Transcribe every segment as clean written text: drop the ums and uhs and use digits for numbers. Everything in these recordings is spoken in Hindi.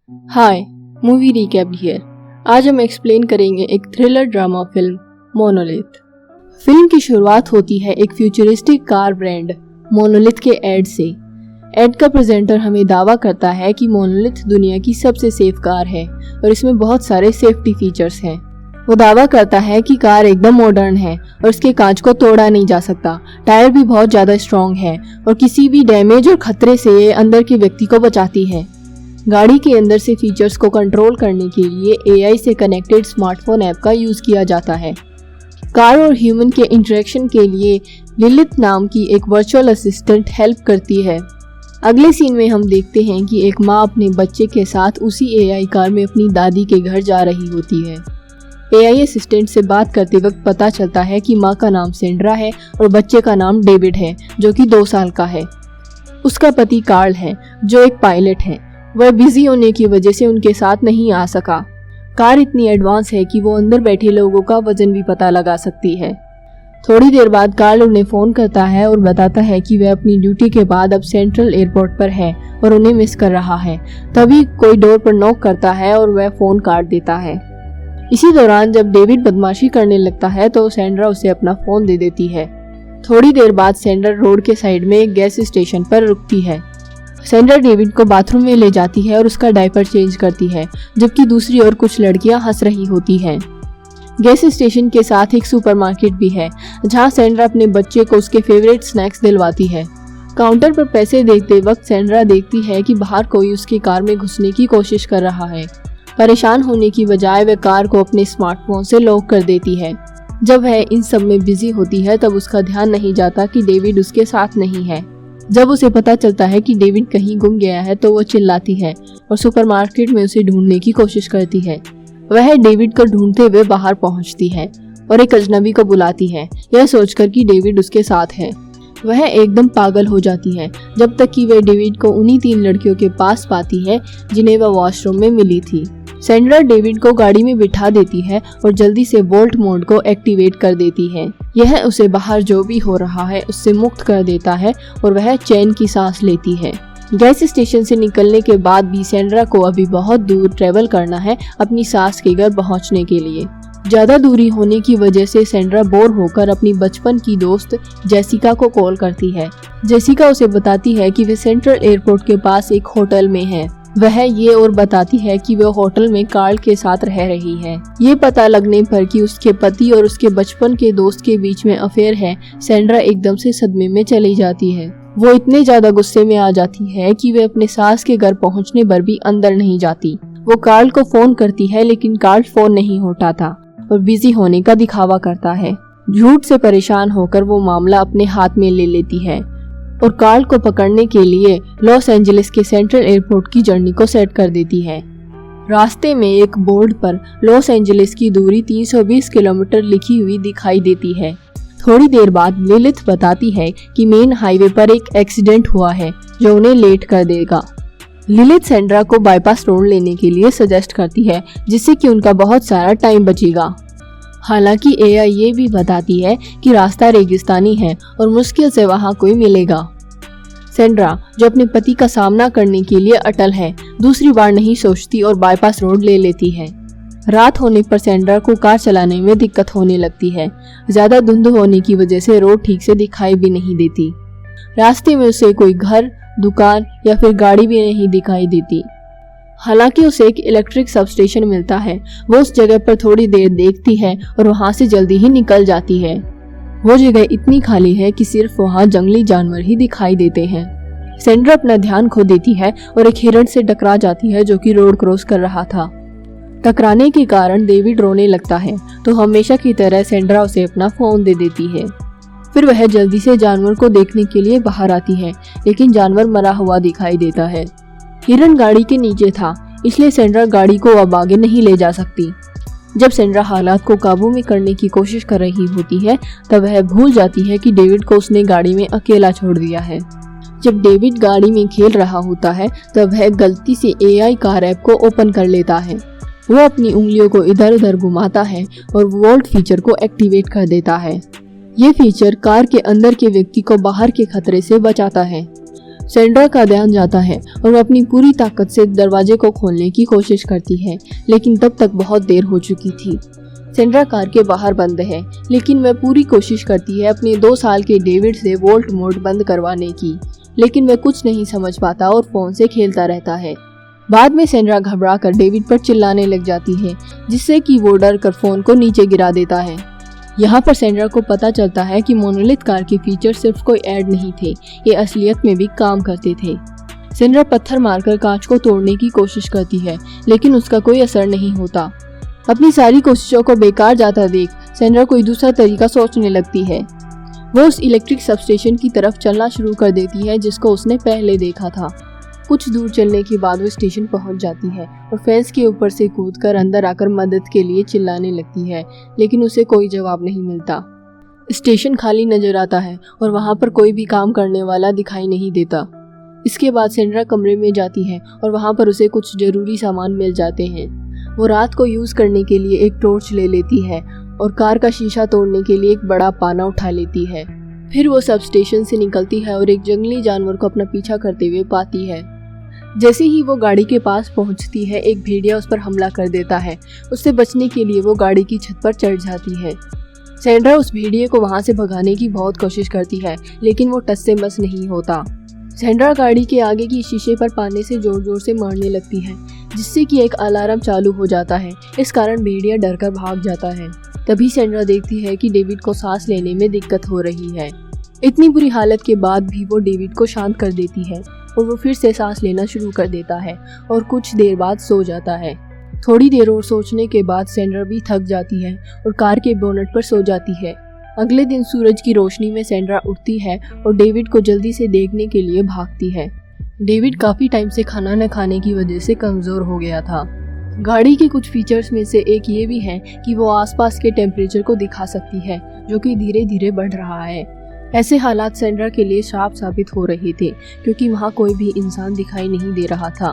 Hi, movie recap here. आज हम एक्सप्लेन करेंगे एक thriller drama film monolith. Film की शुरुआत होती है एक फ्यूचरिस्टिक कार ब्रांड मोनोलिथ के ऐड से। ऐड का प्रेजेंटर हमें दावा करता है कि मोनोलिथ दुनिया की सबसे सेफ कार है और इसमें बहुत सारे सेफ्टी फीचर्स हैं। वो दावा करता है कि कार एकदम मॉडर्न है और इसके कांच को तोड़ा नहीं जा सकता, टायर भी बहुत ज़्यादा स्ट्रॉन्ग है और किसी भी डैमेज और खतरे से ये अंदर के व्यक्ति को बचाती है। गाड़ी के अंदर से फीचर्स को कंट्रोल करने के लिए AI से कनेक्टेड स्मार्टफोन ऐप का यूज़ किया जाता है। कार और ह्यूमन के इंटरेक्शन के लिए लिलिथ नाम की एक वर्चुअल असिस्टेंट हेल्प करती है। अगले सीन में हम देखते हैं कि एक माँ अपने बच्चे के साथ उसी AI कार में अपनी दादी के घर जा रही होती है। AI असिस्टेंट से बात करते वक्त पता चलता है कि माँ का नाम सेंड्रा है और बच्चे का नाम डेविड है जो कि 2 साल का है। उसका पति कार्ल है जो एक पायलट है। वह बिजी होने की वजह से उनके साथ नहीं आ सका। कार इतनी एडवांस है कि वो अंदर बैठे लोगों का वजन भी पता लगा सकती है। थोड़ी देर बाद कार्ल उन्हें फ़ोन करता है और बताता है कि वह अपनी ड्यूटी के बाद अब सेंट्रल एयरपोर्ट पर है और उन्हें मिस कर रहा है। तभी कोई डोर पर नॉक करता है और वह फ़ोन काट देता है। इसी दौरान जब डेविड बदमाशी करने लगता है तो सेंड्रा उसे अपना फ़ोन दे देती है। थोड़ी देर बाद सेंड्रा रोड के साइड में एक गैस स्टेशन पर रुकती है। सेंड्रा डेविड को बाथरूम में ले जाती है और उसका डायपर चेंज करती है, जबकि दूसरी ओर कुछ लड़कियां हंस रही होती हैं। गैस स्टेशन के साथ एक सुपरमार्केट भी है जहां सेंड्रा अपने बच्चे को उसके फेवरेट स्नैक्स दिलवाती है। काउंटर पर पैसे देखते वक्त सेंड्रा देखती है कि बाहर कोई उसकी कार में घुसने की कोशिश कर रहा है। परेशान होने की बजाय वह कार को अपने स्मार्टफोन से लॉक कर देती है। जब वह इन सब में बिजी होती है तब उसका ध्यान नहीं जाता कि डेविड उसके साथ नहीं है। जब उसे पता चलता है कि डेविड कहीं गुम गया है तो वो चिल्लाती है और सुपरमार्केट में उसे ढूंढने की कोशिश करती है। वह डेविड को ढूंढते हुए बाहर पहुंचती है और एक अजनबी को बुलाती है, यह सोचकर कि डेविड उसके साथ है। वह एकदम पागल हो जाती है जब तक कि वह डेविड को उन्हीं 3 लड़कियों के पास पाती है जिन्हें वह वॉशरूम में मिली थी। सेंड्रा डेविड को गाड़ी में बिठा देती है और जल्दी से वोल्ट मोड को एक्टिवेट कर देती है। यह उसे बाहर जो भी हो रहा है उससे मुक्त कर देता है और वह चैन की सांस लेती है। गैस स्टेशन से निकलने के बाद भी सेंड्रा को अभी बहुत दूर ट्रेवल करना है अपनी सास के घर पहुंचने के लिए। ज्यादा दूरी होने की वजह से सेंड्रा बोर होकर अपनी बचपन की दोस्त जेसिका को कॉल करती है। जेसिका उसे बताती है कि वह सेंट्रल एयरपोर्ट के पास एक होटल में है। वह ये और बताती है कि वह होटल में कार्ल के साथ रह रही है। ये पता लगने पर कि उसके पति और उसके बचपन के दोस्त के बीच में अफेयर है, सेंड्रा एकदम से सदमे में चली जाती है। वो इतने ज्यादा गुस्से में आ जाती है कि वह अपने सास के घर पहुंचने पर भी अंदर नहीं जाती। वो कार्ल को फोन करती है लेकिन कार्ल फोन नहीं उठाता और बिजी होने का दिखावा करता है। झूठ से परेशान होकर वो मामला अपने हाथ में ले लेती है और कार्ल को पकड़ने के लिए लॉस एंजलिस के सेंट्रल एयरपोर्ट की जर्नी को सेट कर देती है। रास्ते में एक बोर्ड पर लॉस एंजलिस की दूरी 320 किलोमीटर लिखी हुई दिखाई देती है। थोड़ी देर बाद लिलिथ बताती है कि मेन हाईवे पर एक एक्सीडेंट हुआ है जो उन्हें लेट कर देगा। लिलिथ सेंड्रा को बाईपास रोड लेने के लिए सजेस्ट करती है जिससे कि उनका बहुत सारा टाइम बचेगा। हालांकि AI ये भी बताती है कि रास्ता रेगिस्तानी है और मुश्किल से वहाँ कोई मिलेगा। सेंड्रा जो अपने पति का सामना करने के लिए अटल है, दूसरी बार नहीं सोचती और बाईपास रोड ले लेती है। रात होने पर सेंड्रा को कार चलाने में दिक्कत होने लगती है। ज्यादा धुंध होने की वजह से रोड ठीक से दिखाई भी नहीं देती। रास्ते में उसे कोई घर, दुकान या फिर गाड़ी भी नहीं दिखाई देती। हालांकि उसे एक इलेक्ट्रिक सबस्टेशन मिलता है। वो उस जगह पर थोड़ी देर देखती है और वहां से जल्दी ही निकल जाती है। वो जगह इतनी खाली है कि सिर्फ वहां जंगली जानवर ही दिखाई देते हैं। सेंड्रा अपना ध्यान खो देती है और एक हिरण से टकरा जाती है जो कि रोड क्रॉस कर रहा था। टकराने के कारण डेविड रोने लगता है तो हमेशा की तरह सेंड्रा उसे अपना फोन दे देती है। फिर वह जल्दी से जानवर को देखने के लिए बाहर आती है लेकिन जानवर मरा हुआ दिखाई देता है। हिरण गाड़ी के नीचे था इसलिए सेंड्रा गाड़ी को अब आगे नहीं ले जा सकती। जब सेंड्रा हालात को काबू में करने की कोशिश कर रही होती है तब वह भूल जाती है कि डेविड को उसने गाड़ी में अकेला छोड़ दिया है। जब डेविड गाड़ी में खेल रहा होता है तब वह गलती से AI कार ऐप को ओपन कर लेता है। वो अपनी उंगलियों को इधर उधर घुमाता है और वोल्ट फीचर को एक्टिवेट कर देता है। ये फीचर कार के अंदर के व्यक्ति को बाहर के खतरे से बचाता है। सेंड्रा का ध्यान जाता है और वो अपनी पूरी ताकत से दरवाजे को खोलने की कोशिश करती है, लेकिन तब तक बहुत देर हो चुकी थी। सेंड्रा कार के बाहर बंद है, लेकिन वह पूरी कोशिश करती है अपने 2 साल के डेविड से वोल्ट मोड बंद करवाने की, लेकिन वह कुछ नहीं समझ पाता और फोन से खेलता रहता है। बाद में सेंड्रा घबरा कर डेविड पर चिल्लाने लग जाती है, जिससे कि वो डर कर फोन को नीचे गिरा देता है। यहाँ पर सेंड्रा को पता चलता है कि मोनोलिथ कार के फीचर सिर्फ कोई ऐड नहीं थे, ये असलियत में भी काम करते थे। सेंड्रा पत्थर मारकर कांच को तोड़ने की कोशिश करती है, लेकिन उसका कोई असर नहीं होता। अपनी सारी कोशिशों को बेकार जाता देख सेंड्रा कोई दूसरा तरीका सोचने लगती है। वो उस इलेक्ट्रिक सबस्टेशन की तरफ चलना शुरू कर देती है जिसको उसने पहले देखा था। कुछ दूर चलने के बाद वो स्टेशन पहुंच जाती है और फेंस के ऊपर से कूदकर अंदर आकर मदद के लिए चिल्लाने लगती है, लेकिन उसे कोई जवाब नहीं मिलता। स्टेशन खाली नजर आता है और वहां पर कोई भी काम करने वाला दिखाई नहीं देता। इसके बाद सेंड्रा कमरे में जाती है और वहां पर उसे कुछ जरूरी सामान मिल जाते हैं। वो रात को यूज करने के लिए एक टॉर्च ले लेती है और कार का शीशा तोड़ने के लिए एक बड़ा पाना उठा लेती है। फिर वो सब स्टेशन से निकलती है और एक जंगली जानवर को अपना पीछा करते हुए पाती है। जैसे ही वो गाड़ी के पास पहुंचती है, एक भेड़िया उस पर हमला कर देता है। उससे बचने के लिए वो गाड़ी की छत पर चढ़ जाती है। सेंड्रा उस भेड़िए को वहां से भगाने की बहुत कोशिश करती है, लेकिन वो टस से मस नहीं होता। सेंड्रा गाड़ी के आगे की शीशे पर पाने से जोर जोर से मारने लगती है, जिससे कि एक अलार्म चालू हो जाता है। इस कारण भेड़िया डरकर भाग जाता है। तभी सेंड्रा देखती है कि डेविड को सांस लेने में दिक्कत हो रही है। इतनी बुरी हालत के बाद भी वो डेविड को शांत कर देती है और वो फिर से सांस लेना शुरू कर देता है और कुछ देर बाद सो जाता है। थोड़ी देर और सोचने के बाद सेंड्रा भी थक जाती है और कार के बोनट पर सो जाती है। अगले दिन सूरज की रोशनी में सेंड्रा उठती है और डेविड को जल्दी से देखने के लिए भागती है। डेविड काफी टाइम से खाना न खाने की वजह से कमजोर हो गया था। गाड़ी के कुछ फीचर्स में से एक ये भी है कि वो आसपास के टेम्परेचर को दिखा सकती है, जो कि धीरे धीरे बढ़ रहा है। ऐसे हालात सेंड्रा के लिए श्राप साबित हो रहे थे, क्योंकि वहाँ कोई भी इंसान दिखाई नहीं दे रहा था।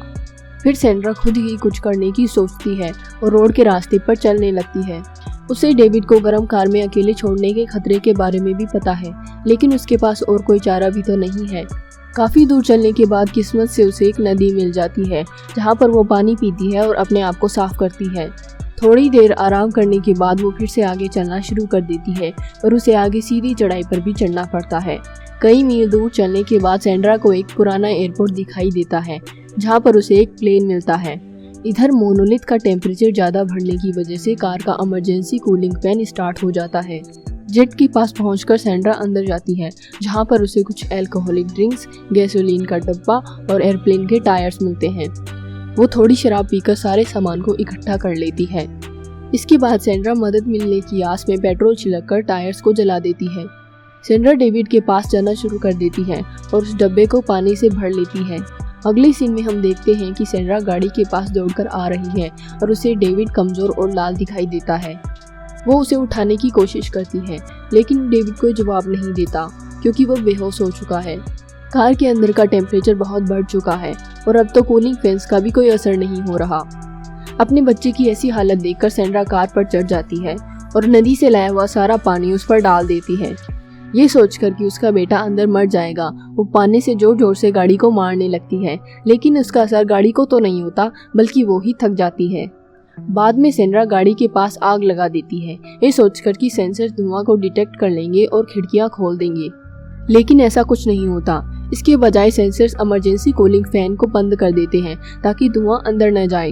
फिर सेंड्रा खुद ही कुछ करने की सोचती है और रोड के रास्ते पर चलने लगती है। उसे डेविड को गर्म कार में अकेले छोड़ने के खतरे के बारे में भी पता है, लेकिन उसके पास और कोई चारा भी तो नहीं है। काफी दूर चलने के बाद किस्मत से उसे एक नदी मिल जाती है, जहाँ पर वो पानी पीती है और अपने आप को साफ करती है। थोड़ी देर आराम करने के बाद वो फिर से आगे चलना शुरू कर देती है और उसे आगे सीधी चढ़ाई पर भी चढ़ना पड़ता है। कई मील दूर चलने के बाद सेंड्रा को एक पुराना एयरपोर्ट दिखाई देता है, जहाँ पर उसे एक प्लेन मिलता है। इधर मोनोलिथ का टेम्परेचर ज्यादा बढ़ने की वजह से कार का इमरजेंसी कूलिंग फैन स्टार्ट हो जाता है। जेट के पास पहुंचकर सेंड्रा अंदर जाती है, जहां पर उसे कुछ अल्कोहलिक ड्रिंक्स, गैसोलीन का डब्बा और एयरप्लेन के टायर्स मिलते हैं। वो थोड़ी शराब पीकर सारे सामान को इकट्ठा कर लेती है। इसके बाद सेंड्रा मदद मिलने की आस में पेट्रोल छिड़ककर टायर्स को जला देती है। सेंड्रा डेविड के पास जाना शुरू कर देती है और उस डब्बे को पानी से भर लेती है। अगले सीन में हम देखते हैं कि सेंड्रा गाड़ी के पास दौड़कर आ रही है और उसे डेविड कमजोर और लाल दिखाई देता है। वो उसे उठाने की कोशिश करती है, लेकिन डेविड कोई जवाब नहीं देता, क्योंकि वो बेहोश हो चुका है। कार के अंदर का टेम्परेचर बहुत बढ़ चुका है और अब तो कूलिंग फैंस का भी कोई असर नहीं हो रहा। अपने बच्चे की ऐसी हालत देखकर सेंड्रा कार पर चढ़ जाती है और नदी से लाया हुआ सारा पानी उस पर डाल देती है। ये सोचकर कि उसका बेटा अंदर मर जाएगा, वो पानी से जोर जोर से गाड़ी को मारने लगती है, लेकिन उसका असर गाड़ी को तो नहीं होता, बल्कि वो ही थक जाती है। बाद में सेंड्रा गाड़ी के पास आग लगा देती है, ये सोचकर कि सेंसर धुआं को डिटेक्ट कर लेंगे और खिड़कियां खोल देंगे, लेकिन ऐसा कुछ नहीं होता। इसके बजाय सेंसर्स इमरजेंसी कूलिंग फैन को बंद कर देते हैं ताकि धुआं अंदर न जाए।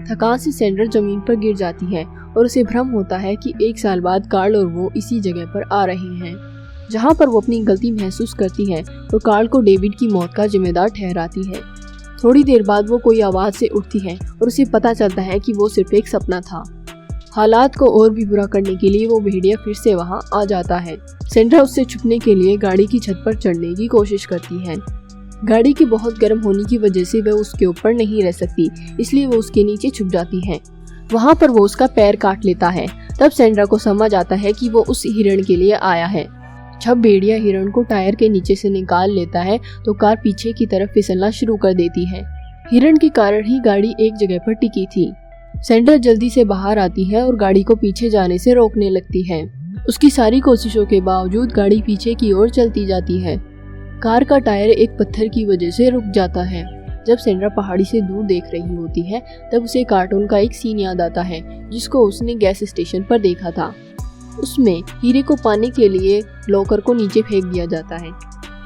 थकान से सेंड्रा जमीन पर गिर जाती है और उसे भ्रम होता है कि 1 साल बाद कार्ल और वो इसी जगह पर आ रहे हैं, जहाँ पर वो अपनी गलती महसूस करती है और कार्ल को डेविड की मौत का जिम्मेदार ठहराती है। थोड़ी देर बाद वो कोई आवाज से उठती है और उसे पता चलता है कि वो सिर्फ एक सपना था। हालात को और भी बुरा करने के लिए वो भेड़िया फिर से वहां आ जाता है। सेंड्रा उससे छुपने के लिए गाड़ी की छत पर चढ़ने की कोशिश करती है। गाड़ी के बहुत गर्म होने की वजह से वह उसके ऊपर नहीं रह सकती, इसलिए वो उसके नीचे छुप जाती है। वहां पर वो उसका पैर काट लेता है। तब सेंड्रा को समझ आता है कि वो उस हिरण के लिए आया है। जब भेड़िया हिरण को टायर के नीचे से निकाल लेता है तो कार पीछे की तरफ फिसलना शुरू कर देती है। हिरण के कारण ही गाड़ी एक जगह पर टिकी थी। सेंड्रा जल्दी से बाहर आती है और गाड़ी को पीछे जाने से रोकने लगती है। उसकी सारी कोशिशों के बावजूद गाड़ी पीछे की ओर चलती जाती है। कार का टायर एक पत्थर की वजह से रुक जाता है। जब सेंड्रा पहाड़ी से दूर देख रही होती है तब उसे कार्टून का एक सीन याद आता है जिसको उसने गैस स्टेशन पर देखा था। उसमें हीरे को पाने के लिए लॉकर को नीचे फेंक दिया जाता है।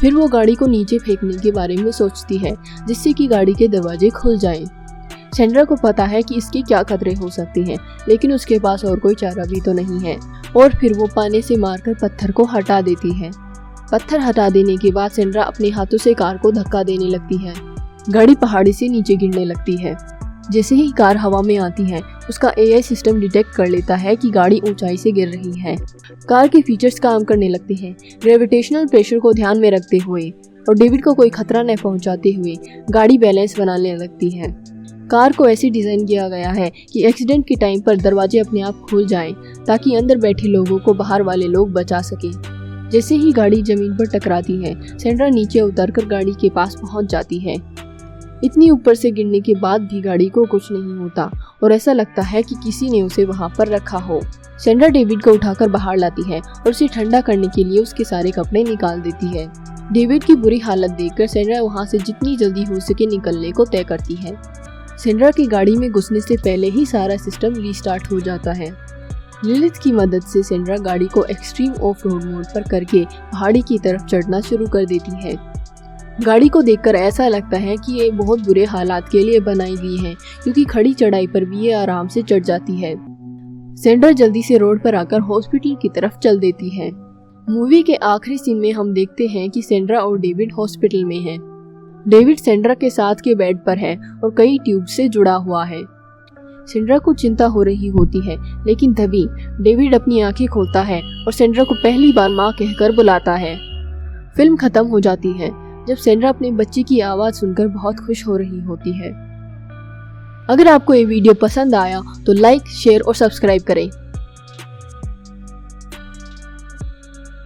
फिर वो गाड़ी को नीचे फेंकने के बारे में सोचती है जिससे कि गाड़ी के दरवाजे खुल जाएं। सेंड्रा को पता है कि इसके क्या खतरे हो सकते हैं, लेकिन उसके पास और कोई चारा भी तो नहीं है और फिर वो पाने से मारकर पत्थर को हटा देती है। पत्थर हटा देने के बाद सेंड्रा अपने हाथों से कार को धक्का देने लगती है। गाड़ी पहाड़ी से नीचे गिरने लगती है। जैसे ही कार हवा में आती है उसका एआई सिस्टम डिटेक्ट कर लेता है कि गाड़ी ऊंचाई से गिर रही है। कार के फीचर्स काम करने लगते हैं, ग्रेविटेशनल प्रेशर को ध्यान में रखते हुए और डेविड को कोई खतरा न पहुंचाते हुए गाड़ी बैलेंस बनाने लगती है। कार को ऐसे डिजाइन किया गया है कि एक्सीडेंट के टाइम पर दरवाजे अपने आप खुल जाएं ताकि अंदर बैठे लोगों को बाहर वाले लोग बचा सकें। जैसे ही गाड़ी जमीन पर टकराती है सेंड्रा नीचे उतरकर गाड़ी के पास पहुंच जाती है। इतनी ऊपर से गिरने के बाद भी गाड़ी को कुछ नहीं होता और ऐसा लगता है कि किसी ने उसे वहां पर रखा हो। सेंड्रा डेविड को उठाकर बाहर लाती है और उसे ठंडा करने के लिए उसके सारे कपड़े निकाल देती है। डेविड की बुरी हालत देखकर सेंड्रा वहां से जितनी जल्दी हो सके निकलने को तय करती है। सेंड्रा की गाड़ी में घुसने से पहले ही सारा सिस्टम रीस्टार्ट हो जाता है। लिलिथ की मदद से सेंड्रा गाड़ी को एक्सट्रीम ऑफ रोड मोड पर करके पहाड़ी की तरफ चढ़ना शुरू कर देती है। गाड़ी को देखकर ऐसा लगता है कि ये बहुत बुरे हालात के लिए बनाई गई है, क्योंकि खड़ी चढ़ाई पर भी ये आराम से चढ़ जाती है। सेंड्रा जल्दी से रोड पर आकर हॉस्पिटल की तरफ चल देती है। मूवी के आखिरी सीन में हम देखते हैं कि सेंड्रा और डेविड हॉस्पिटल में हैं। डेविड सेंड्रा के साथ के बेड पर है और कई ट्यूब से जुड़ा हुआ है। सेंड्रा को चिंता हो रही होती है, लेकिन तभी डेविड अपनी आंखें खोलता है और सेंड्रा को पहली बार माँ कहकर बुलाता है। फिल्म खत्म हो जाती है जब सेंड्रा अपने बच्चे की आवाज सुनकर बहुत खुश हो रही होती है। अगर आपको ये वीडियो पसंद आया तो लाइक, शेयर और सब्सक्राइब करें।